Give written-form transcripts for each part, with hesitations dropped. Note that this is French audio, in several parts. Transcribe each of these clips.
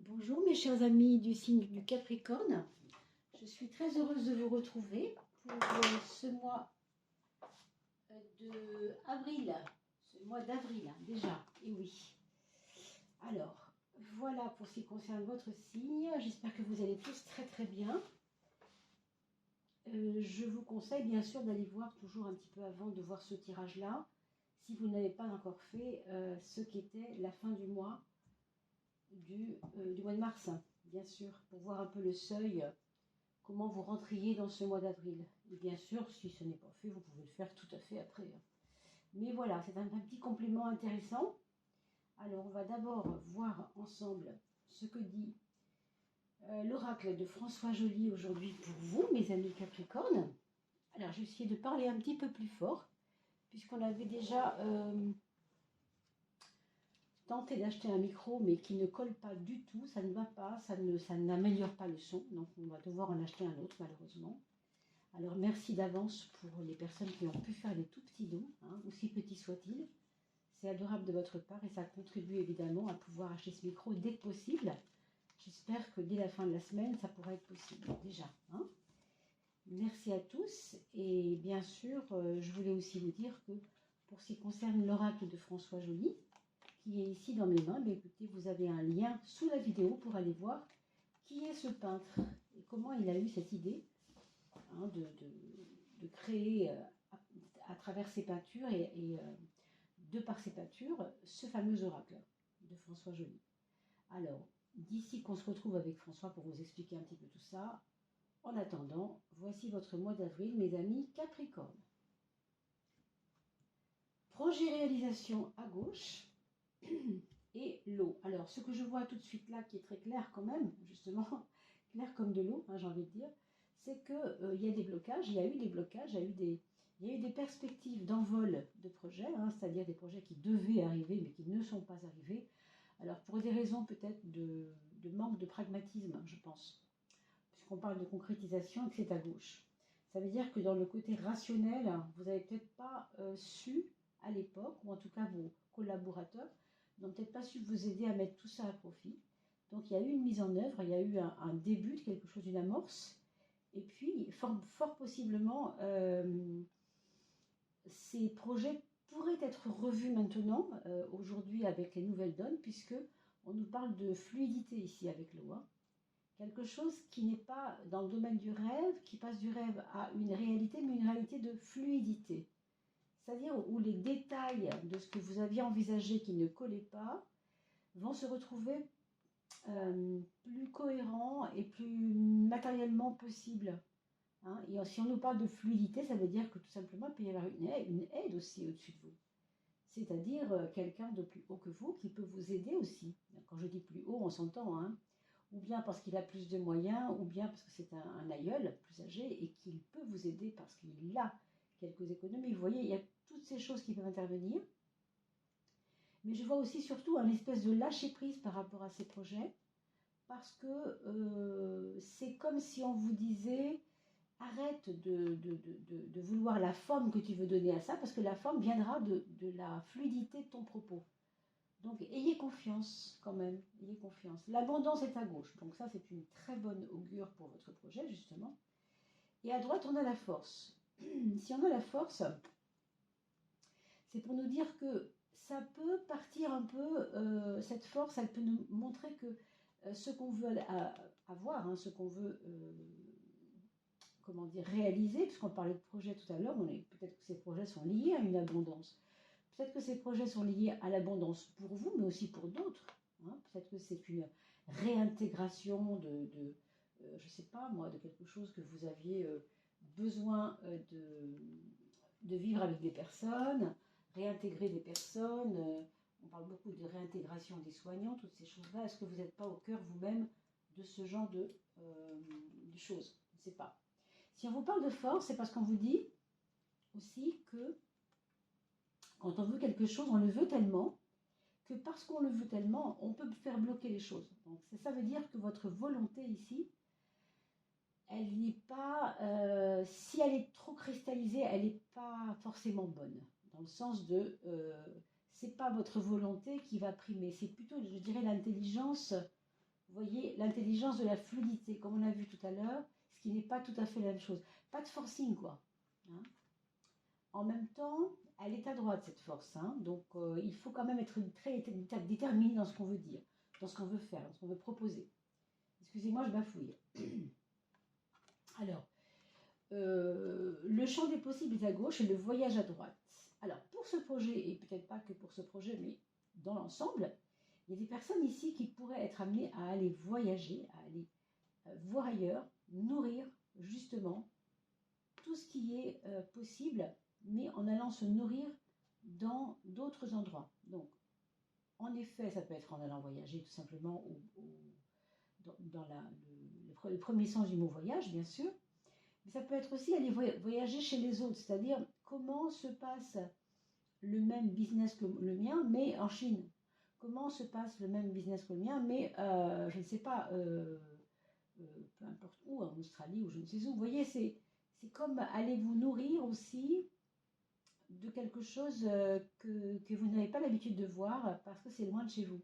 Bonjour mes chers amis du signe du Capricorne, je suis très heureuse de vous retrouver pour ce mois d'avril déjà, et oui. Alors, voilà pour ce qui concerne votre signe, j'espère que vous allez tous très bien. Je vous conseille bien sûr d'aller voir toujours un petit peu avant de voir ce tirage-là, si vous n'avez pas encore fait ce qu'était la fin du mois du mois de mars, bien sûr, pour voir un peu le seuil, comment vous rentriez dans ce mois d'avril. Et bien sûr, si ce n'est pas fait, vous pouvez le faire tout à fait après. Mais voilà, c'est un petit complément intéressant. Alors, on va d'abord voir ensemble ce que dit l'oracle de François Joly aujourd'hui pour vous, mes amis Capricornes. Alors, je vais essayer de parler un petit peu plus fort, puisqu'on avait déjà tenté d'acheter un micro, mais qui ne colle pas du tout, ça ne va pas, ça n'améliore pas le son, donc on va devoir en acheter un autre, malheureusement. Alors, merci d'avance pour les personnes qui ont pu faire des tout petits dons, aussi petits soient-ils. C'est adorable de votre part et ça contribue évidemment à pouvoir acheter ce micro dès que possible. J'espère que dès la fin de la semaine, ça pourra être possible déjà. Merci à tous et bien sûr, je voulais aussi vous dire que pour ce qui concerne l'oracle de François Joly, qui est ici dans mes mains, mais écoutez, vous avez un lien sous la vidéo pour aller voir qui est ce peintre et comment il a eu cette idée de créer à travers ses peintures et de par ses peintures ce fameux oracle de François Joly. Alors, d'ici qu'on se retrouve avec François pour vous expliquer un petit peu tout ça, en attendant, voici votre mois d'avril, mes amis Capricorne. Projet réalisation à gauche et l'eau. Alors, ce que je vois tout de suite là, qui est très clair quand même, justement, clair comme de l'eau, j'ai envie de dire, c'est qu'il y a des blocages, il y a eu des blocages, il y a eu des perspectives d'envol de projets, c'est-à-dire des projets qui devaient arriver mais qui ne sont pas arrivés. Alors, pour des raisons peut-être de manque de pragmatisme, je pense, puisqu'on parle de concrétisation et que c'est à gauche. Ça veut dire que dans le côté rationnel, vous n'avez peut-être pas su à l'époque, ou en tout cas vos collaborateurs, n'ont peut-être pas su vous aider à mettre tout ça à profit. Donc il y a eu une mise en œuvre, il y a eu un début de quelque chose, une amorce, et puis fort possiblement, ces projets pourraient être revus maintenant, aujourd'hui avec les nouvelles donnes, puisque on nous parle de fluidité ici avec l'eau. Quelque chose qui n'est pas dans le domaine du rêve, qui passe du rêve à une réalité, mais une réalité de fluidité. C'est-à-dire où les détails de ce que vous aviez envisagé qui ne collaient pas vont se retrouver plus cohérents et plus matériellement possibles. Et si on nous parle de fluidité, ça veut dire que tout simplement, il peut y avoir une aide aussi au-dessus de vous. C'est-à-dire quelqu'un de plus haut que vous qui peut vous aider aussi. Quand je dis plus haut, on s'entend, ou bien parce qu'il a plus de moyens, ou bien parce que c'est un aïeul plus âgé et qu'il peut vous aider parce qu'il a quelques économies. Vous voyez, il y a toutes ces choses qui peuvent intervenir. Mais je vois aussi surtout un espèce de lâcher-prise par rapport à ces projets, parce que c'est comme si on vous disait « Arrête de vouloir la forme que tu veux donner à ça, parce que la forme viendra de la fluidité de ton propos. » Donc, ayez confiance quand même, ayez confiance. L'abondance est à gauche, donc ça, c'est une très bonne augure pour votre projet, justement. Et à droite, on a la force. Si on a la force, c'est pour nous dire que ça peut partir un peu, cette force, elle peut nous montrer que ce qu'on veut avoir, ce qu'on veut, réaliser, puisqu'on parlait de projet tout à l'heure, peut-être que ces projets sont liés à une abondance. Peut-être que ces projets sont liés à l'abondance pour vous, mais aussi pour d'autres. Peut-être que c'est une réintégration je ne sais pas moi, de quelque chose que vous aviez besoin de vivre avec des personnes, réintégrer des personnes. On parle beaucoup de réintégration des soignants, toutes ces choses-là. Est-ce que vous n'êtes pas au cœur vous-même de ce genre de choses? Je ne sais pas. Si on vous parle de force, c'est parce qu'on vous dit aussi que quand on veut quelque chose, on le veut tellement que parce qu'on le veut tellement, on peut faire bloquer les choses. Donc ça veut dire que votre volonté ici, elle n'est pas, si elle est trop cristallisée, elle n'est pas forcément bonne. Dans le sens de, c'est pas votre volonté qui va primer, c'est plutôt, je dirais, l'intelligence Vous voyez, l'intelligence de la fluidité, comme on a vu tout à l'heure, ce qui n'est pas tout à fait la même chose. Pas de forcing, quoi. Hein. En même temps, elle est à droite, cette force. Hein, donc, il faut quand même être très déterminé dans ce qu'on veut dire, dans ce qu'on veut faire, dans ce qu'on veut proposer. Excusez-moi, je bafouille. Alors, le champ des possibles est à gauche et le voyage à droite. Alors, pour ce projet, et peut-être pas que pour ce projet, mais dans l'ensemble, il y a des personnes ici qui pourraient être amenées à aller voyager, à aller voir ailleurs, nourrir justement tout ce qui est possible, mais en allant se nourrir dans d'autres endroits. Donc, en effet, ça peut être en allant voyager tout simplement dans le premier sens du mot voyage, bien sûr, mais ça peut être aussi aller voyager chez les autres, c'est-à-dire comment se passe le même business que le mien, mais en Chine. Comment se passe le même business que le mien, mais je ne sais pas, peu importe où, en Australie ou je ne sais où. Vous voyez, c'est comme aller vous nourrir aussi de quelque chose que vous n'avez pas l'habitude de voir parce que c'est loin de chez vous.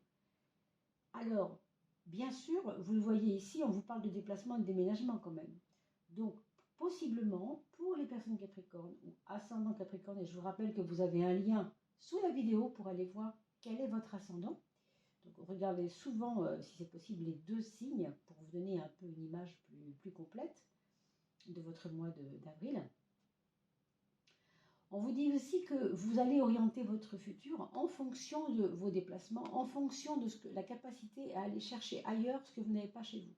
Alors, bien sûr, vous le voyez ici, on vous parle de déplacement et de déménagement quand même. Donc, possiblement, pour les personnes Capricorne ou ascendant Capricorne, et je vous rappelle que vous avez un lien sous la vidéo pour aller voir quel est votre ascendant. Donc, regardez souvent, si c'est possible, les deux signes pour vous donner un peu une image plus complète de votre mois d'avril. On vous dit aussi que vous allez orienter votre futur en fonction de vos déplacements, en fonction de la capacité à aller chercher ailleurs ce que vous n'avez pas chez vous.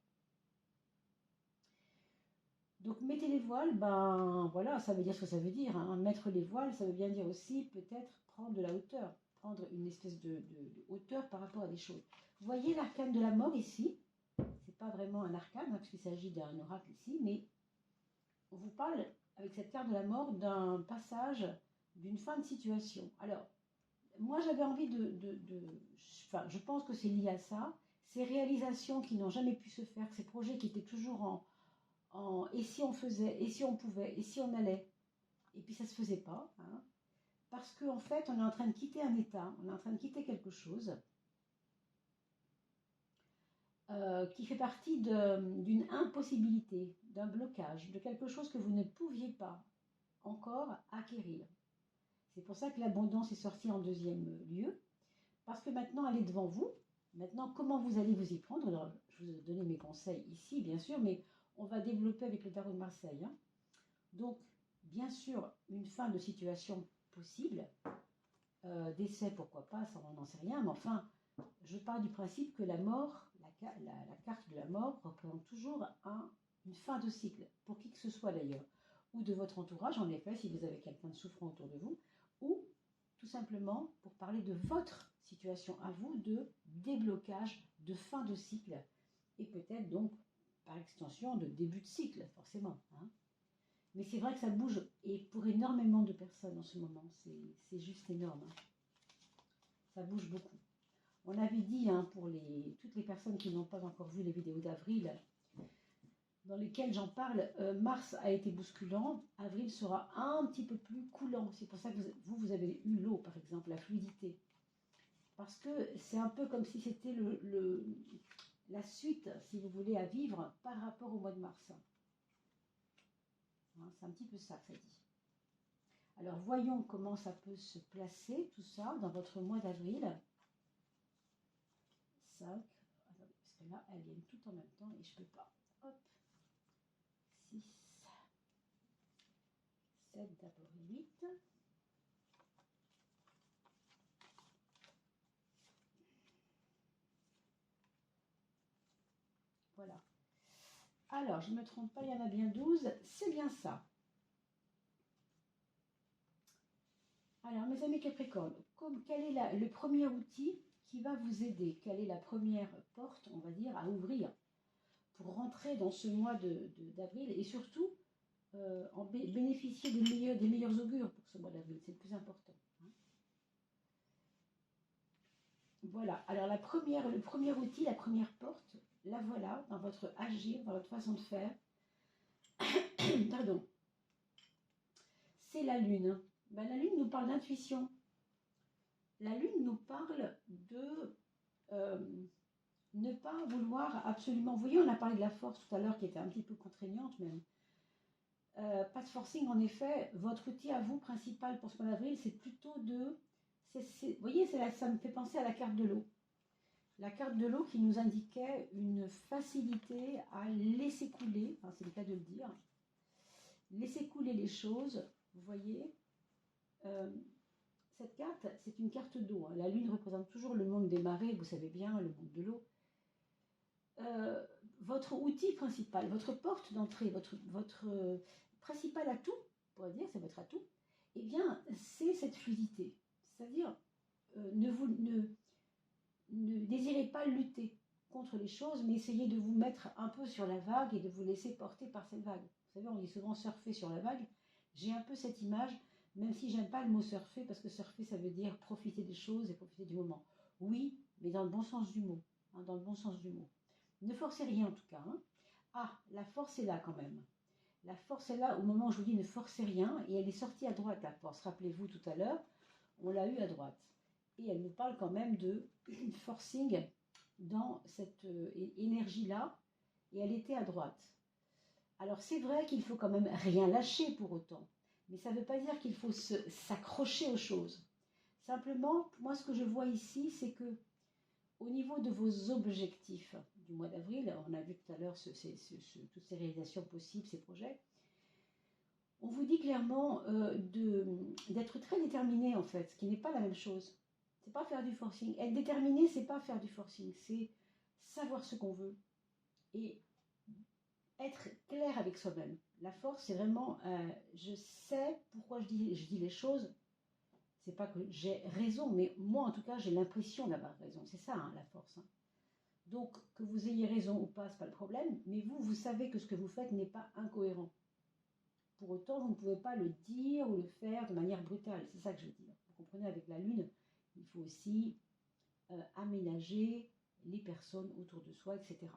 Donc mettez les voiles, ben voilà, ça veut dire ce que ça veut dire. Hein. Mettre les voiles, ça veut bien dire aussi peut-être prendre de la hauteur, prendre une espèce de hauteur par rapport à des choses. Vous voyez l'arcane de la mort ici, c'est pas vraiment un arcane, hein, puisqu'il s'agit d'un oracle ici, mais on vous parle avec cette carte de la mort d'un passage, d'une fin de situation. Alors, moi j'avais envie enfin, je pense que c'est lié à ça, ces réalisations qui n'ont jamais pu se faire, ces projets qui étaient toujours et si on faisait, et si on pouvait, et si on allait, et puis ça ne se faisait pas, hein, parce qu'en fait on est en train de quitter un état, on est en train de quitter quelque chose qui fait partie d'une impossibilité, d'un blocage, de quelque chose que vous ne pouviez pas encore acquérir. C'est pour ça que l'abondance est sortie en deuxième lieu, parce que maintenant elle est devant vous. Maintenant, comment vous allez vous y prendre? Alors, je vous ai donné mes conseils ici, bien sûr, mais on va développer avec le tarot de Marseille. Hein. Donc, bien sûr, une fin de situation possible, décès, pourquoi pas, ça on n'en sait rien, mais enfin, je pars du principe que la mort, la carte de la mort représente toujours une fin de cycle, pour qui que ce soit d'ailleurs, ou de votre entourage, en effet, si vous avez quelqu'un de souffrant autour de vous, ou tout simplement pour parler de votre situation à vous de déblocage, de fin de cycle, et peut-être donc, par extension, de début de cycle, forcément. Hein. Mais c'est vrai que ça bouge, et pour énormément de personnes en ce moment, c'est juste énorme. Hein. Ça bouge beaucoup. On avait dit, hein, pour toutes les personnes qui n'ont pas encore vu les vidéos d'avril, dans lesquelles j'en parle, Mars a été bousculant, avril sera un petit peu plus coulant. C'est pour ça que vous avez eu l'eau, par exemple, la fluidité. Parce que c'est un peu comme si c'était la suite, si vous voulez, à vivre par rapport au mois de mars. Hein, c'est un petit peu ça que ça dit. Alors, voyons comment ça peut se placer, tout ça, dans votre mois d'avril. 5, parce que là, elles viennent toutes en même temps et je ne peux pas. Hop, 6, 7, d'abord 8. Voilà. Alors, je ne me trompe pas, il y en a bien 12. C'est bien ça. Alors, mes amis Capricorne, quel est le premier outil qui va vous aider? Quelle est la première porte, on va dire, à ouvrir pour rentrer dans ce mois d'avril et surtout bénéficier des meilleurs augures pour ce mois d'avril? C'est le plus important. Hein. Voilà. Alors, le premier outil, la première porte, la voilà dans votre agir, dans votre façon de faire. Pardon. C'est la Lune. Ben, la Lune nous parle d'intuition. La Lune nous parle ne pas vouloir absolument... Vous voyez, on a parlé de la force tout à l'heure qui était un petit peu contraignante même. Pas de forcing, en effet. Votre outil à vous principal pour ce mois d'avril, c'est plutôt de... vous voyez, ça me fait penser à la carte de l'eau. La carte de l'eau qui nous indiquait une facilité à laisser couler, enfin, c'est le cas de le dire, laisser couler les choses, vous voyez. Cette carte, c'est une carte d'eau. La lune représente toujours le monde des marées, vous savez bien, le monde de l'eau. Votre outil principal, votre porte d'entrée, votre principal atout, on pourrait dire, c'est votre atout, eh bien, c'est cette fluidité. C'est-à-dire, ne désirez pas lutter contre les choses, mais essayez de vous mettre un peu sur la vague et de vous laisser porter par cette vague. Vous savez, on dit souvent surfer sur la vague. J'ai un peu cette image, même si j'aime pas le mot surfer, parce que surfer, ça veut dire profiter des choses et profiter du moment. Oui, mais dans le bon sens du mot. Hein, dans le bon sens du mot. Ne forcez rien en tout cas. Hein. Ah, la force est là quand même. La force est là au moment où je vous dis ne forcez rien, et elle est sortie à droite, la force. Rappelez-vous tout à l'heure, on l'a eu à droite. Et elle nous parle quand même de forcing dans cette énergie-là, et elle était à droite. Alors c'est vrai qu'il faut quand même rien lâcher pour autant, mais ça ne veut pas dire qu'il faut s'accrocher aux choses. Simplement, moi ce que je vois ici, c'est que au niveau de vos objectifs du mois d'avril, on a vu tout à l'heure toutes ces réalisations possibles, ces projets, on vous dit clairement d'être très déterminé en fait, ce qui n'est pas la même chose. C'est pas faire du forcing. Être déterminé, c'est pas faire du forcing, c'est savoir ce qu'on veut et être clair avec soi-même. La force, c'est vraiment, je sais pourquoi je dis les choses. C'est pas que j'ai raison, mais moi en tout cas, j'ai l'impression d'avoir raison. C'est ça, hein, la force. Hein. Donc, que vous ayez raison ou pas, c'est pas le problème, mais vous savez que ce que vous faites n'est pas incohérent. Pour autant, vous ne pouvez pas le dire ou le faire de manière brutale. C'est ça que je veux dire. Vous comprenez, avec la Lune, il faut aussi aménager les personnes autour de soi, etc.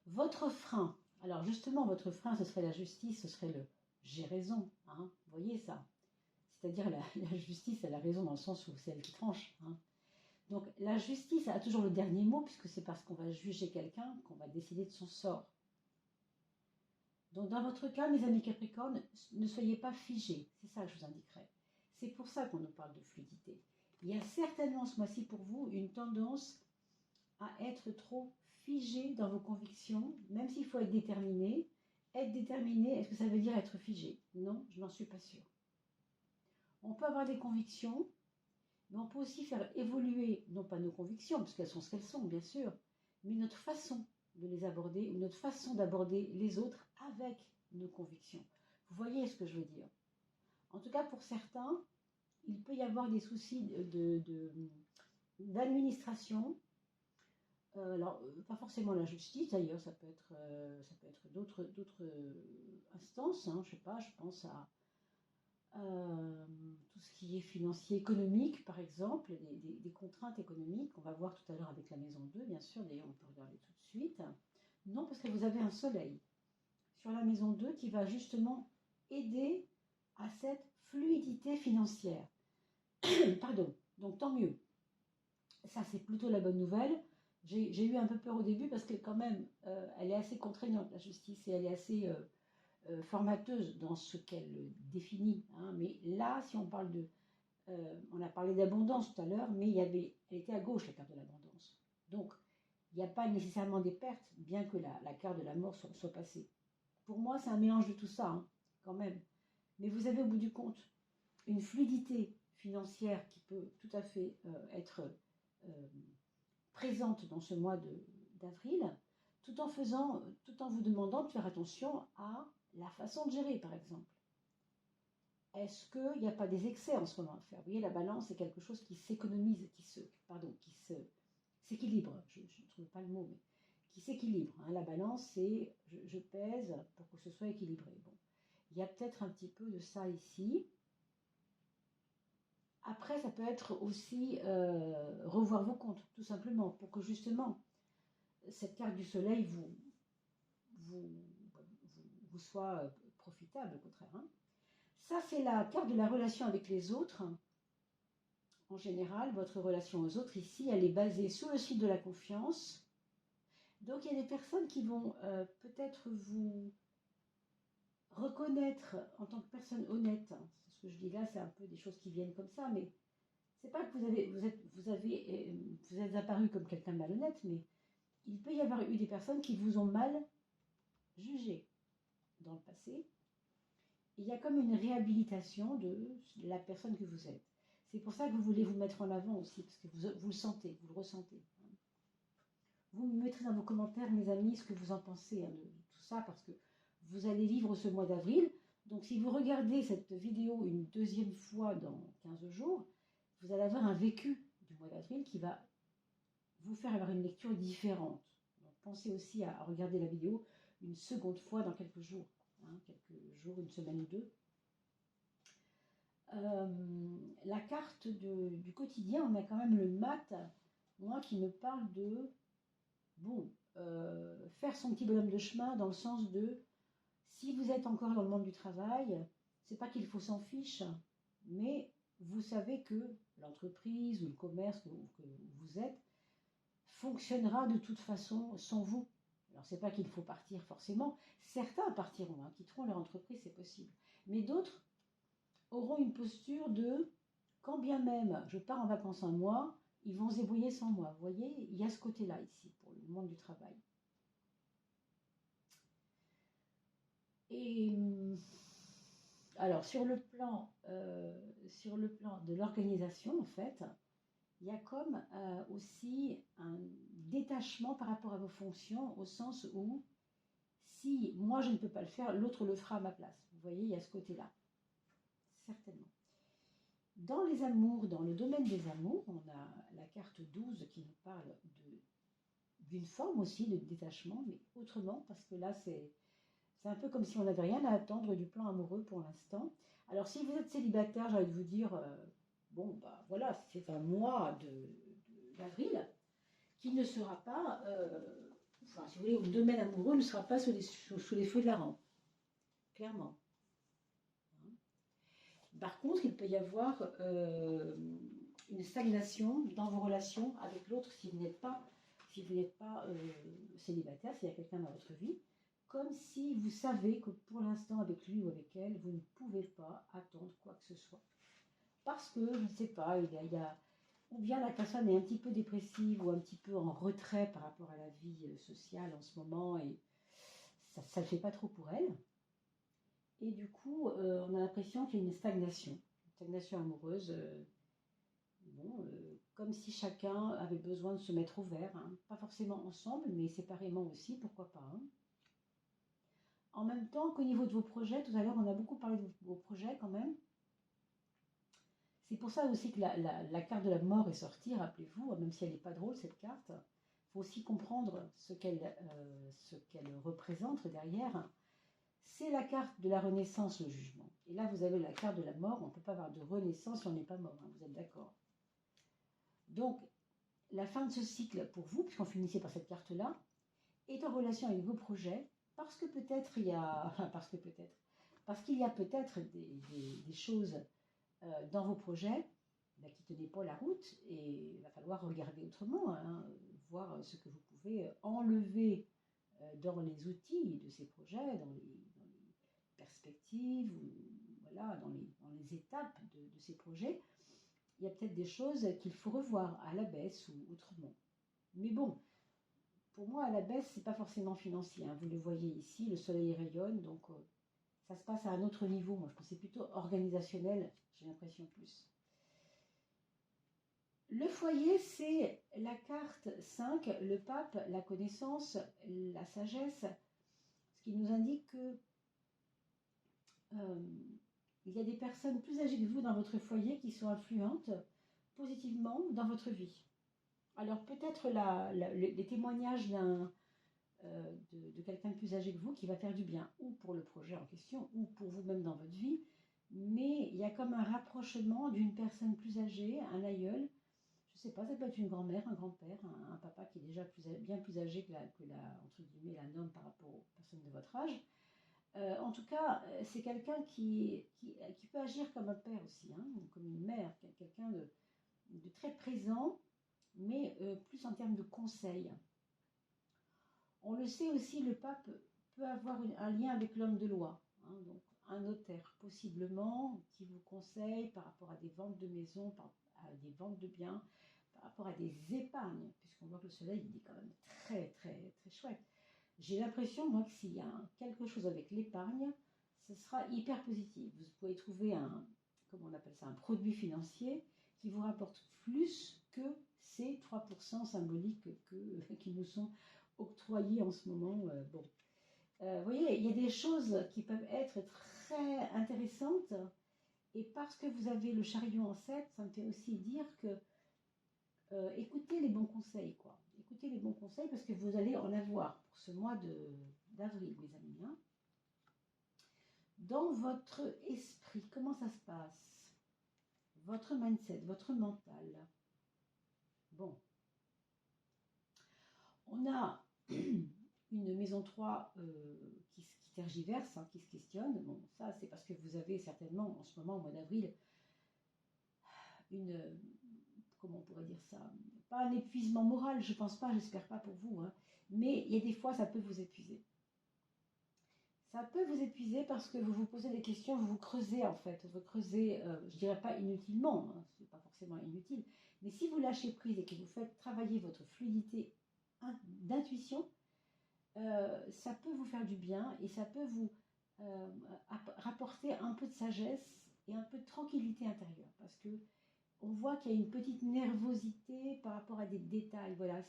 Votre frein, alors justement, votre frein, ce serait la justice, ce serait le j'ai raison. Hein, vous voyez ça? C'est-à-dire la justice, elle a raison dans le sens où c'est elle qui tranche. Hein. Donc la justice a toujours le dernier mot, puisque c'est parce qu'on va juger quelqu'un qu'on va décider de son sort. Donc dans votre cas, mes amis Capricorne, ne soyez pas figés, c'est ça que je vous indiquerai. C'est pour ça qu'on nous parle de fluidité. Il y a certainement ce mois-ci pour vous une tendance à être trop figé dans vos convictions, même s'il faut être déterminé. Être déterminé, est-ce que ça veut dire être figé? Non, je n'en suis pas sûre. On peut avoir des convictions, mais on peut aussi faire évoluer, non pas nos convictions, parce qu'elles sont ce qu'elles sont, bien sûr, mais notre façon de les aborder, ou notre façon d'aborder les autres avec nos convictions. Vous voyez ce que je veux dire? En tout cas, pour certains, il peut y avoir des soucis d'administration. Alors, pas forcément la justice, d'ailleurs, ça peut être d'autres instances. Hein, je sais pas, je pense à tout ce qui est financier, économique, par exemple, des contraintes économiques. On va voir tout à l'heure avec la maison 2, bien sûr. D'ailleurs, on peut regarder tout de suite. Non, parce que vous avez un soleil sur la maison 2 qui va justement aider à cette fluidité financière. Pardon, donc tant mieux. Ça, c'est plutôt la bonne nouvelle. J'ai eu un peu peur au début parce que quand même, elle est assez contraignante, la justice, et elle est assez formateuse dans ce qu'elle définit. Hein. Mais là, si on parle on a parlé d'abondance tout à l'heure, mais elle était à gauche, la carte de l'abondance. Donc, il n'y a pas nécessairement des pertes, bien que la carte de la mort soit passée. Pour moi, c'est un mélange de tout ça, hein, quand même. Mais vous avez au bout du compte une fluidité financière qui peut tout à fait être présente dans ce mois d'avril, tout en vous demandant de faire attention à la façon de gérer, par exemple. Est-ce qu'il n'y a pas des excès en ce moment à faire? Vous voyez, la balance, c'est quelque chose qui s'économise, qui s'équilibre. Je ne trouve pas le mot, mais qui s'équilibre. Hein. La balance, c'est je pèse pour que ce soit équilibré. Bon. Il y a peut-être un petit peu de ça ici. Après, ça peut être aussi revoir vos comptes, tout simplement, pour que justement, cette carte du soleil vous soit profitable, au contraire. Hein. Ça, c'est la carte de la relation avec les autres. en général, votre relation aux autres ici, elle est basée sous le signe de la confiance. Donc il y a des personnes qui vont peut-être vous reconnaître en tant que personne honnête. Ce que je dis là, c'est un peu des choses qui viennent comme ça, mais c'est pas que vous êtes apparu comme quelqu'un de malhonnête, mais il peut y avoir eu des personnes qui vous ont mal jugé dans le passé. Il y a comme une réhabilitation de la personne que vous êtes. C'est pour ça que vous voulez vous mettre en avant aussi, parce que vous le sentez, vous le ressentez. Vous me mettrez dans vos commentaires, mes amis, ce que vous en pensez de tout ça, parce que vous allez vivre ce mois d'avril. Donc si vous regardez cette vidéo une deuxième fois dans 15 jours, vous allez avoir un vécu du mois d'avril qui va vous faire avoir une lecture différente. Donc pensez aussi à regarder la vidéo une seconde fois dans quelques jours. Quelques jours, une semaine ou deux. La carte du quotidien, on a quand même le mat, moi, qui me parle de, bon, faire son petit bonhomme de chemin dans le sens de, si vous êtes encore dans le monde du travail, c'est pas qu'il faut s'en fiche, mais vous savez que l'entreprise ou le commerce que vous êtes fonctionnera de toute façon sans vous. Alors, c'est pas qu'il faut partir forcément. Certains partiront, quitteront leur entreprise, c'est possible. Mais d'autres auront une posture de, quand bien même je pars en vacances un mois, ils vont se débrouiller sans moi. Vous voyez, il y a ce côté-là ici, pour le monde du travail. Et alors, sur le plan de l'organisation, en fait, il y a comme aussi un détachement par rapport à vos fonctions, au sens où, si moi je ne peux pas le faire, l'autre le fera à ma place. Vous voyez, il y a ce côté-là. Certainement. Dans les amours, dans le domaine des amours, on a la carte 12 qui nous parle d'une forme aussi de détachement, mais autrement, parce que là, c'est un peu comme si on n'avait rien à attendre du plan amoureux pour l'instant. Alors, si vous êtes célibataire, j'ai envie de vous dire, bon, bah voilà, c'est un mois d'avril qui ne sera pas, enfin, si vous voulez, le domaine amoureux ne sera pas sous les feux de la rampe, clairement. Par contre, il peut y avoir une stagnation dans vos relations avec l'autre si vous n'êtes pas, célibataire, s'il y a quelqu'un dans votre vie, comme si vous savez que pour l'instant, avec lui ou avec elle, vous ne pouvez pas attendre quoi que ce soit. Parce que, je ne sais pas, ou bien la personne est un petit peu dépressive ou un petit peu en retrait par rapport à la vie sociale en ce moment et ça ne le fait pas trop pour elle. Et du coup, on a l'impression qu'il y a une stagnation amoureuse, comme si chacun avait besoin de se mettre au vert, pas forcément ensemble, mais séparément aussi, pourquoi pas. En même temps qu'au niveau de vos projets, tout à l'heure on a beaucoup parlé de vos projets quand même. C'est pour ça aussi que la carte de la mort est sortie, rappelez-vous, même si elle n'est pas drôle cette carte. Il faut aussi comprendre ce qu'elle représente derrière. C'est la carte de la renaissance, le jugement. Et là, vous avez la carte de la mort. On ne peut pas avoir de renaissance si on n'est pas mort. Vous êtes d'accord? Donc, la fin de ce cycle pour vous, puisqu'on finissait par cette carte-là, est en relation avec vos projets, parce qu'il y a peut-être des choses dans vos projets qui ne tenaient pas la route, et il va falloir regarder autrement, voir ce que vous pouvez enlever dans les outils de ces projets, dans les perspectives, voilà, dans les étapes de ces projets. Il y a peut-être des choses qu'il faut revoir à la baisse ou autrement. Mais bon, pour moi, à la baisse, ce n'est pas forcément financier. Vous le voyez ici, le soleil rayonne, donc ça se passe à un autre niveau. Moi, je pense que c'est plutôt organisationnel, j'ai l'impression plus. Le foyer, c'est la carte 5, le pape, la connaissance, la sagesse, ce qui nous indique que il y a des personnes plus âgées que vous dans votre foyer qui sont influentes positivement dans votre vie. Alors peut-être les témoignages de quelqu'un de plus âgé que vous qui va faire du bien, ou pour le projet en question, ou pour vous-même dans votre vie, mais il y a comme un rapprochement d'une personne plus âgée, un aïeul, je ne sais pas, ça peut être une grand-mère, un grand-père, un papa qui est déjà bien plus âgé que entre guillemets, la norme par rapport aux personnes de votre âge. En tout cas, c'est quelqu'un qui peut agir comme un père aussi, comme une mère, quelqu'un de très présent, mais plus en termes de conseils. On le sait aussi, le pape peut avoir un lien avec l'homme de loi, hein, donc un notaire possiblement qui vous conseille par rapport à des ventes de maisons, à des ventes de biens, par rapport à des épargnes, puisqu'on voit que le soleil il est quand même très très très chouette. J'ai l'impression moi que s'il y a quelque chose avec l'épargne, ce sera hyper positif. Vous pouvez trouver comment on appelle ça, un produit financier qui vous rapporte plus que ces 3% symboliques qui nous sont octroyés en ce moment. Bon, vous voyez, il y a des choses qui peuvent être très intéressantes. Et parce que vous avez le chariot en 7, ça me fait aussi dire que écoutez les bons conseils, quoi. Écoutez les bons conseils parce que vous allez en avoir pour ce mois d'avril, mes amis. Hein. Dans votre esprit, comment ça se passe? Votre mindset, votre mental. Bon. On a une maison 3 qui tergiverse, hein, qui se questionne. Bon, ça, c'est parce que vous avez certainement, en ce moment, au mois d'avril, comment on pourrait dire ça? Pas un épuisement moral, je pense pas, j'espère pas pour vous, hein, mais il y a des fois, ça peut vous épuiser. Ça peut vous épuiser parce que vous vous posez des questions, vous vous creusez en fait, vous creusez, je dirais pas inutilement, hein, c'est pas forcément inutile, mais si vous lâchez prise et que vous faites travailler votre fluidité d'intuition, ça peut vous faire du bien et ça peut vous rapporter un peu de sagesse et un peu de tranquillité intérieure parce que on voit qu'il y a une petite nervosité par rapport à des détails. Voilà,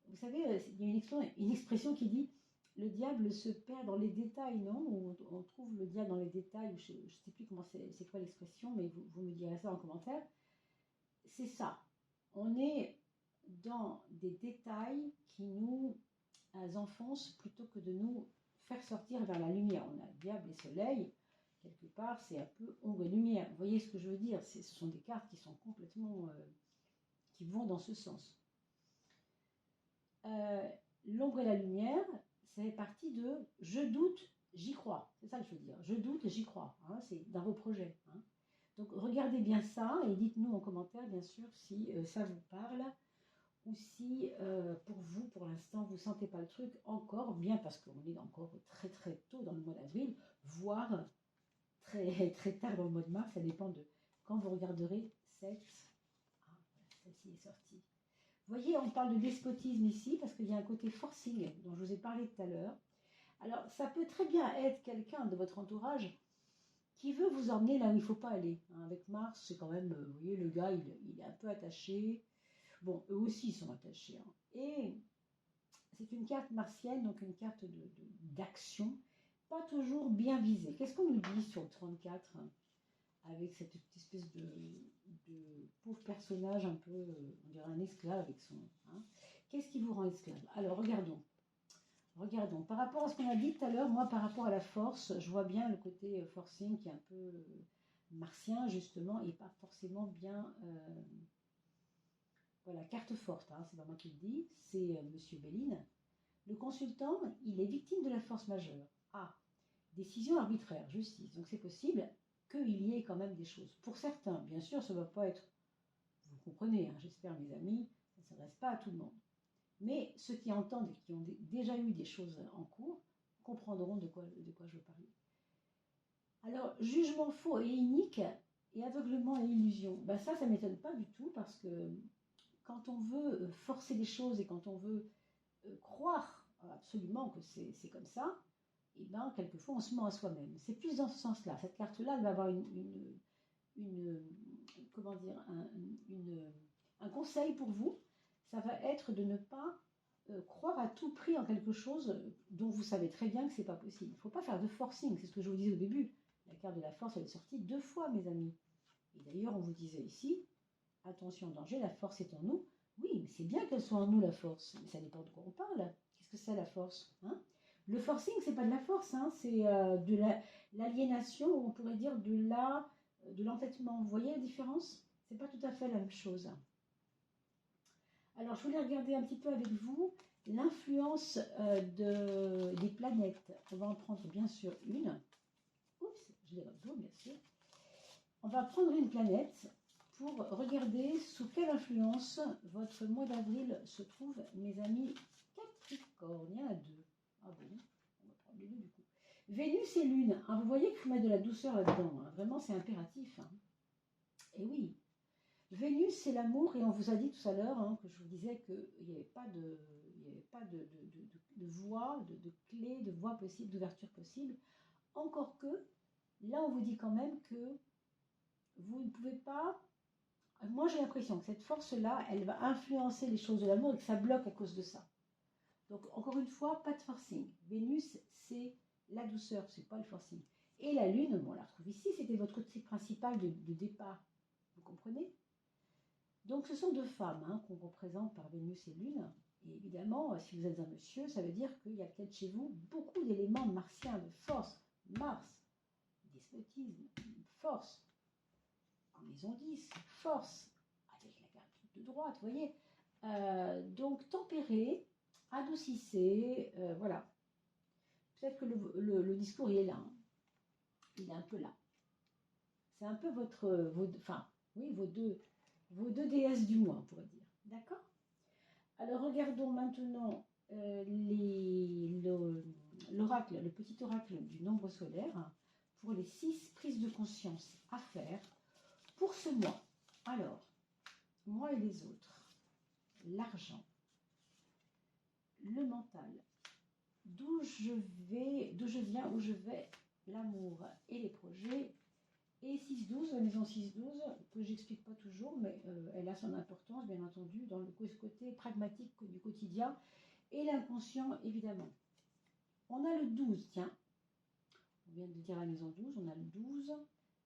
vous savez, il y a une expression qui dit le diable se perd dans les détails, non? On trouve le diable dans les détails, je ne sais plus comment c'est quoi l'expression, mais vous me direz ça en commentaire. C'est ça. On est dans des détails qui nous enfoncent plutôt que de nous faire sortir vers la lumière. On a diable et soleil. Quelque part, c'est un peu ombre et lumière. Vous voyez ce que je veux dire? Ce sont des cartes qui sont complètement... qui vont dans ce sens. L'ombre et la lumière, c'est parti de « je doute, j'y crois ». C'est ça que je veux dire. Je doute, j'y crois. Hein, c'est dans vos projets. Hein. Donc, regardez bien ça et dites-nous en commentaire, bien sûr, si ça vous parle ou si, pour vous, pour l'instant, vous ne sentez pas le truc encore, bien parce qu'on est encore très très tôt dans le mois d'avril, voire très, très tard dans le mois de mars, ça dépend de quand vous regarderez cette... Ah, celle-ci est sortie. Vous voyez, on parle de despotisme ici, parce qu'il y a un côté forcing, dont je vous ai parlé tout à l'heure. Alors, ça peut très bien être quelqu'un de votre entourage qui veut vous emmener là où il ne faut pas aller. Hein, avec Mars, c'est quand même, vous voyez, le gars, il est un peu attaché. Bon, eux aussi sont attachés. Hein. Et c'est une carte martienne, donc une carte d'action, pas toujours bien visée. Qu'est-ce qu'on nous dit sur le 34 hein, avec cette espèce de pauvre personnage un peu, on dirait un esclave avec son... Hein. Qu'est-ce qui vous rend esclave? Alors, regardons. Regardons. Par rapport à ce qu'on a dit tout à l'heure, moi, par rapport à la force, je vois bien le côté forcing qui est un peu martien, justement, et pas forcément bien... Voilà, carte forte, hein, c'est pas moi qui le dis, c'est Monsieur Béline. Le consultant, il est victime de la force majeure. Ah, décision arbitraire, justice. Donc c'est possible qu'il y ait quand même des choses. Pour certains, bien sûr, ça ne va pas être, vous comprenez, hein, j'espère mes amis, ça ne s'adresse pas à tout le monde. Mais ceux qui entendent et qui ont déjà eu des choses en cours comprendront de quoi je veux parler. Alors, jugement faux et inique et aveuglement et illusion. Ben ça ne m'étonne pas du tout parce que quand on veut forcer les choses et quand on veut croire absolument que c'est comme ça, et bien quelquefois on se ment à soi-même. C'est plus dans ce sens-là. Cette carte-là, elle va avoir comment dire, un conseil pour vous. Ça va être de ne pas croire à tout prix en quelque chose dont vous savez très bien que c'est pas possible. Il ne faut pas faire de forcing, c'est ce que je vous disais au début. La carte de la force, elle est sortie 2 fois, mes amis. Et d'ailleurs, on vous disait ici, attention, danger, la force est en nous. Oui, mais c'est bien qu'elle soit en nous, la force. Mais ça dépend de quoi on parle. Qu'est-ce que c'est la force hein? Le forcing, c'est pas de la force, hein, c'est de l'aliénation, ou on pourrait dire de l'entêtement. Vous voyez la différence? C'est pas tout à fait la même chose. Alors, je voulais regarder un petit peu avec vous l'influence des planètes. On va en prendre bien sûr une. Oups, je l'ai dans le dos, bien sûr. On va prendre une planète pour regarder sous quelle influence votre mois d'avril se trouve, mes amis Capricorne. Il y en a deux. Ah bon, on va prendre les deux du coup. Vénus et Lune. Hein, vous voyez qu'il faut mettre de la douceur là-dedans. Hein. Vraiment, c'est impératif. Hein. Et oui, Vénus, c'est l'amour. Et on vous a dit tout à l'heure hein, que je vous disais qu'il n'y avait pas de voie, de clé, de voie possible, d'ouverture possible. Encore que, là, on vous dit quand même que vous ne pouvez pas... Moi, j'ai l'impression que cette force-là, elle va influencer les choses de l'amour et que ça bloque à cause de ça. Donc, encore une fois, pas de forcing. Vénus, c'est la douceur, c'est pas le forcing. Et la Lune, bon, on la retrouve ici, c'était votre outil principal de départ. Vous comprenez? Donc, ce sont deux femmes hein, qu'on représente par Vénus et Lune. Et évidemment, si vous êtes un monsieur, ça veut dire qu'il y a peut-être chez vous beaucoup d'éléments martiens, de force. Mars, despotisme, force. En maison 10, force, avec la carte de droite, vous voyez. Donc, tempérez, adoucissez, voilà. Peut-être que le discours, il est là. Hein. Il est un peu là. C'est un peu vos deux déesses du mois, on pourrait dire. D'accord? Alors, regardons maintenant l'oracle, le petit oracle du nombre solaire pour les 6 prises de conscience à faire pour ce mois. Alors, moi et les autres, l'argent, le mental, d'où je viens, où je vais, l'amour et les projets, et 6-12, la maison 6-12, que j'explique pas toujours, mais elle a son importance, bien entendu, dans le côté pragmatique du quotidien, et l'inconscient, évidemment. On a le 12, tiens, on vient de dire la maison 12, on a le 12,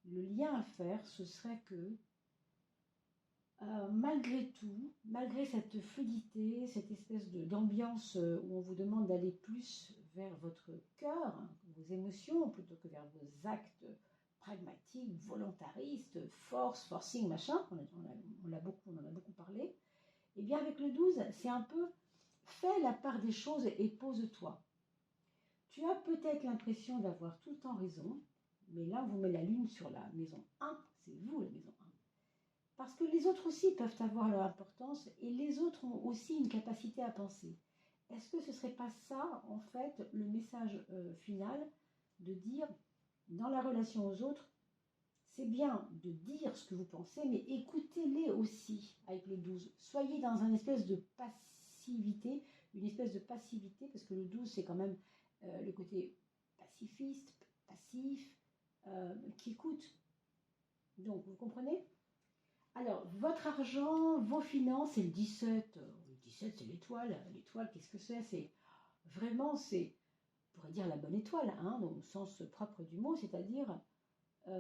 le lien à faire, ce serait que, malgré tout, malgré cette fluidité, cette espèce d'ambiance où on vous demande d'aller plus vers votre cœur, hein, vos émotions, plutôt que vers vos actes pragmatiques, volontaristes, forcing, machin, on en a beaucoup parlé, et eh bien avec le 12, c'est un peu fais la part des choses et pose-toi. Tu as peut-être l'impression d'avoir tout le temps raison, mais là on vous met la lune sur la maison 1, c'est vous la maison 1. Parce que les autres aussi peuvent avoir leur importance et les autres ont aussi une capacité à penser. Est-ce que ce ne serait pas ça, en fait, le message final de dire, dans la relation aux autres, c'est bien de dire ce que vous pensez, mais écoutez-les aussi avec le 12. Soyez dans une espèce de passivité, parce que le 12, c'est quand même le côté pacifiste, passif, qui écoute. Donc, vous comprenez ? Alors, votre argent, vos finances, c'est le 17. Le 17, c'est l'étoile. L'étoile, qu'est-ce que c'est? C'est vraiment, on pourrait dire la bonne étoile, hein, au sens propre du mot, c'est-à-dire, il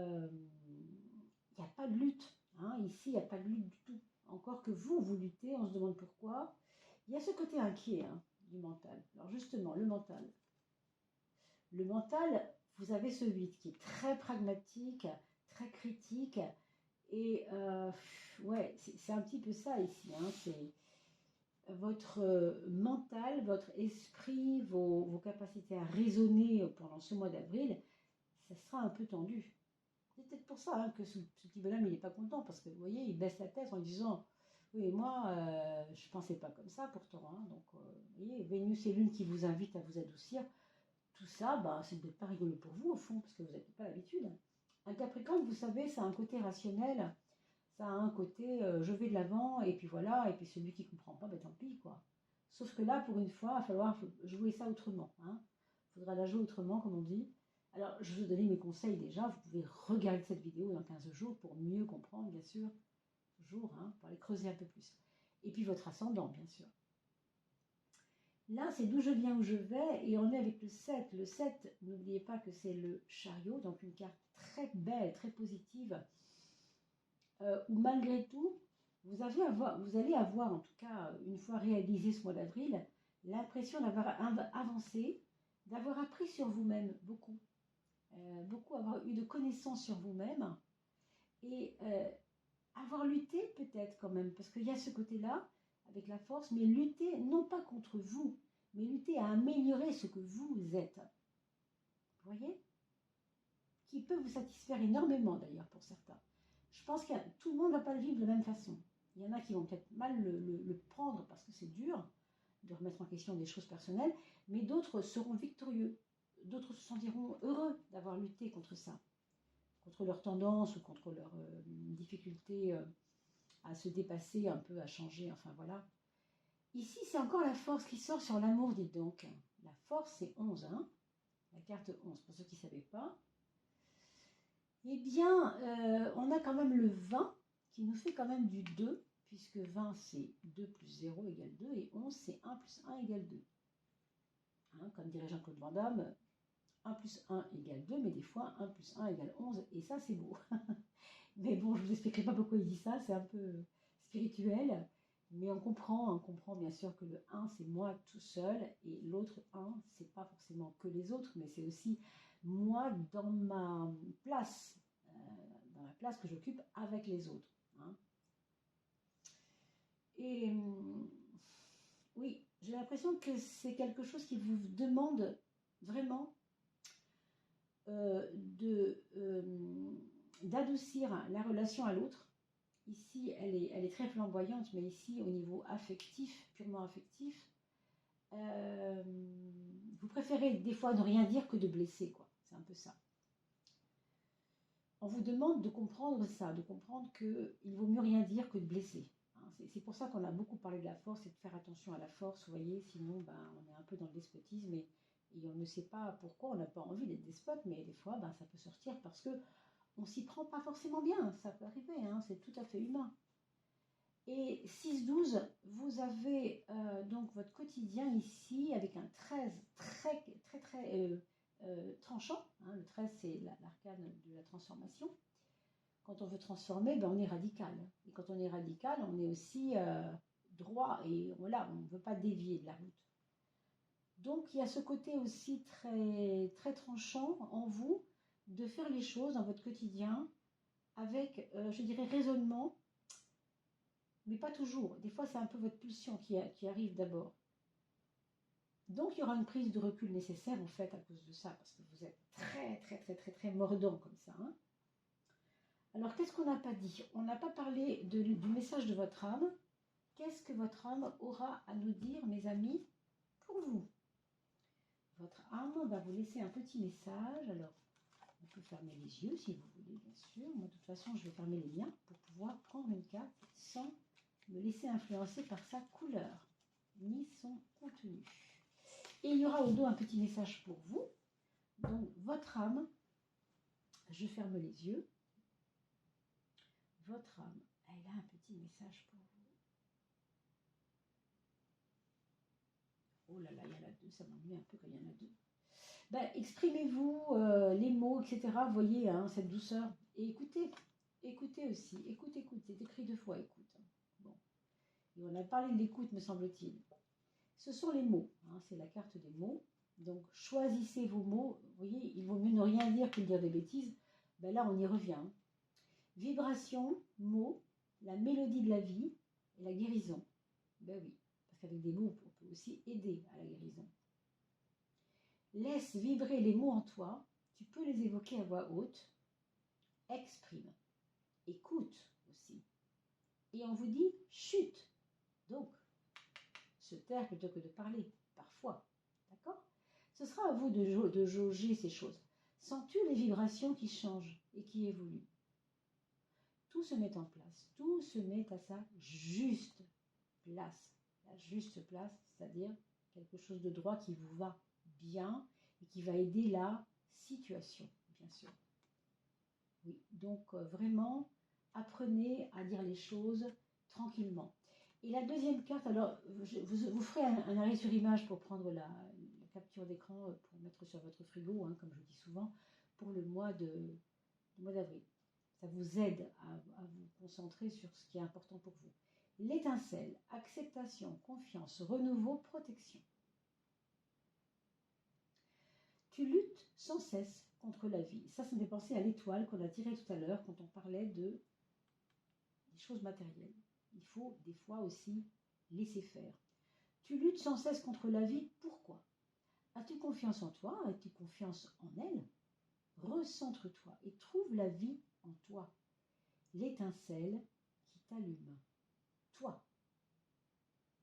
n'y a pas de lutte. Hein, ici, il n'y a pas de lutte du tout. Encore que vous luttez, on se demande pourquoi. Il y a ce côté inquiet hein, du mental. Alors justement, le mental. Le mental, vous avez ce 8 qui est très pragmatique, très critique. Et ouais, c'est un petit peu ça ici. Hein, c'est votre mental, votre esprit, vos capacités à raisonner pendant ce mois d'avril, ça sera un peu tendu. C'est peut-être pour ça hein, que ce petit bonhomme, il n'est pas content, parce que vous voyez, il baisse la tête en disant « Oui, moi, je ne pensais pas comme ça pourtant. Hein. » Donc, vous voyez, Vénus et Lune qui vous invitent à vous adoucir, tout ça, bah, c'est peut-être pas rigolo pour vous au fond, parce que vous n'avez pas l'habitude. Un Capricorne, vous savez, ça a un côté rationnel, ça a un côté je vais de l'avant, et puis voilà, et puis celui qui ne comprend pas, ben tant pis, quoi. Sauf que là, pour une fois, il va falloir jouer ça autrement. Hein. Il faudra la jouer autrement, comme on dit. Alors, je vous ai donné mes conseils déjà, vous pouvez regarder cette vidéo dans 15 jours pour mieux comprendre, bien sûr, toujours, hein, pour aller creuser un peu plus. Et puis votre ascendant, bien sûr. Là, c'est d'où je viens, où je vais, et on est avec le 7. Le 7, n'oubliez pas que c'est le chariot, donc une carte très belle, très positive, où malgré tout, vous allez avoir, en tout cas, une fois réalisé ce mois d'avril, l'impression d'avoir avancé, d'avoir appris sur vous-même beaucoup. Beaucoup avoir eu de connaissances sur vous-même, et avoir lutté peut-être quand même, parce qu'il y a ce côté-là, avec la force, mais lutter non pas contre vous, mais lutter à améliorer ce que vous êtes. Vous voyez? Qui peut vous satisfaire énormément d'ailleurs pour certains. je pense que tout le monde ne va pas le vivre de la même façon. Il y en a qui vont peut-être mal le prendre parce que c'est dur de remettre en question des choses personnelles, mais d'autres seront victorieux. D'autres se sentiront heureux d'avoir lutté contre ça, contre leur tendance ou contre leur difficulté à se dépasser un peu, à changer, enfin voilà. Ici, c'est encore la force qui sort sur l'amour, dites donc. La force, c'est 11, hein, la carte 11, pour ceux qui ne savaient pas. Eh bien, on a quand même le 20 qui nous fait quand même du 2, puisque 20 c'est 2 plus 0 égale 2, et 11 c'est 1 plus 1 égale 2. Hein, comme dirait Jean-Claude Van Damme, 1 plus 1 égale 2, mais des fois 1 plus 1 égale 11, et ça c'est beau. Mais bon, je ne vous expliquerai pas pourquoi il dit ça, c'est un peu spirituel, mais on comprend bien sûr que le 1 c'est moi tout seul, et l'autre 1 c'est pas forcément que les autres, mais c'est aussi moi dans ma place, dans la place que j'occupe avec les autres. Hein. Et oui, j'ai l'impression que c'est quelque chose qui vous demande vraiment d'adoucir la relation à l'autre. Ici, elle est très flamboyante, mais ici, au niveau affectif, purement affectif, vous préférez des fois ne rien dire que de blesser, quoi. C'est un peu ça. On vous demande de comprendre ça, de comprendre qu'il vaut mieux rien dire que de blesser. C'est pour ça qu'on a beaucoup parlé de la force et de faire attention à la force, vous voyez, sinon on est un peu dans le despotisme et on ne sait pas pourquoi, on n'a pas envie d'être despote, mais des fois ça peut sortir parce que on s'y prend pas forcément bien, ça peut arriver, hein, c'est tout à fait humain. Et 6-12, vous avez donc votre quotidien ici avec un 13 très tranchant. Hein, le 13, c'est l'arcane de la transformation. Quand on veut transformer, on est radical. Et quand on est radical, on est aussi droit. Et voilà, on ne veut pas dévier de la route. Donc, il y a ce côté aussi très, très tranchant en vous de faire les choses dans votre quotidien avec, je dirais, raisonnement, mais pas toujours. Des fois, c'est un peu votre pulsion qui arrive d'abord. Donc, il y aura une prise de recul nécessaire, en fait, à cause de ça, parce que vous êtes très mordant comme ça. Hein. Alors, qu'est-ce qu'on n'a pas dit? On n'a pas parlé du message de votre âme. Qu'est-ce que votre âme aura à nous dire, mes amis, pour vous? Votre âme va vous laisser un petit message. Alors, on peut fermer les yeux si vous voulez, bien sûr. Moi, de toute façon, je vais fermer les miens pour pouvoir prendre une carte sans me laisser influencer par sa couleur, ni son contenu. Et il y aura au dos un petit message pour vous. Donc, votre âme, je ferme les yeux. Votre âme, elle a un petit message pour vous. Oh là là, il y en a deux, ça m'ennuie un peu quand il y en a deux. Exprimez-vous, les mots, etc. Vous voyez, hein, cette douceur. Et écoutez, écoutez aussi. Écoute, c'est écrit 2 fois, écoute. Bon. Et on a parlé de l'écoute, me semble-t-il. Ce sont les mots, hein, c'est la carte des mots. Donc, choisissez vos mots. Vous voyez, il vaut mieux ne rien dire que de dire des bêtises. Là, on y revient. Vibration, mots, la mélodie de la vie et la guérison. Oui, parce qu'avec des mots, on peut aussi aider à la guérison. Laisse vibrer les mots en toi. Tu peux les évoquer à voix haute. Exprime. Écoute aussi. Et on vous dit chute. Donc, se taire plutôt que de parler, parfois. D'accord? Ce sera à vous de jauger ces choses. Sens-tu les vibrations qui changent et qui évoluent? Tout se met en place. Tout se met à sa juste place. La juste place, c'est-à-dire quelque chose de droit qui vous va bien et qui va aider la situation, bien sûr. Oui, donc vraiment, apprenez à dire les choses tranquillement. Et la deuxième carte, alors, vous ferez un arrêt sur image pour prendre la capture d'écran pour mettre sur votre frigo, hein, comme je dis souvent, pour le mois d'avril. Ça vous aide à vous concentrer sur ce qui est important pour vous. L'étincelle, acceptation, confiance, renouveau, protection. Tu luttes sans cesse contre la vie. Ça me fait penser à l'étoile qu'on a tirée tout à l'heure quand on parlait des choses matérielles. Il faut des fois aussi laisser faire. Tu luttes sans cesse contre la vie. Pourquoi? As-tu confiance en toi? As-tu confiance en elle? Recentre-toi et trouve la vie en toi. l'étincelle qui t'allume. Toi.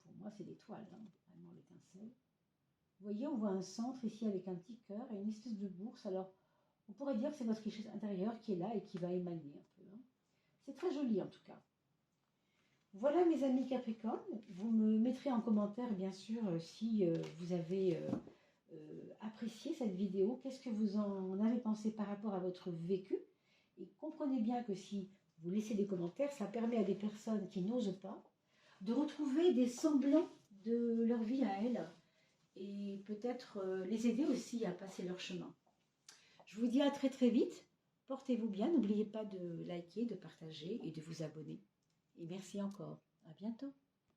Pour moi, c'est l'étoile, hein, vraiment l'étincelle. Vous voyez, on voit un centre ici avec un petit cœur et une espèce de bourse. Alors, on pourrait dire que c'est votre richesse intérieure qui est là et qui va émaner un peu. Hein. C'est très joli en tout cas. Voilà mes amis Capricorne, vous me mettrez en commentaire bien sûr si vous avez apprécié cette vidéo, qu'est-ce que vous en avez pensé par rapport à votre vécu. Et comprenez bien que si vous laissez des commentaires, ça permet à des personnes qui n'osent pas de retrouver des semblants de leur vie à elles et peut-être les aider aussi à passer leur chemin. Je vous dis à très très vite, portez-vous bien, n'oubliez pas de liker, de partager et de vous abonner. Et merci encore, à bientôt.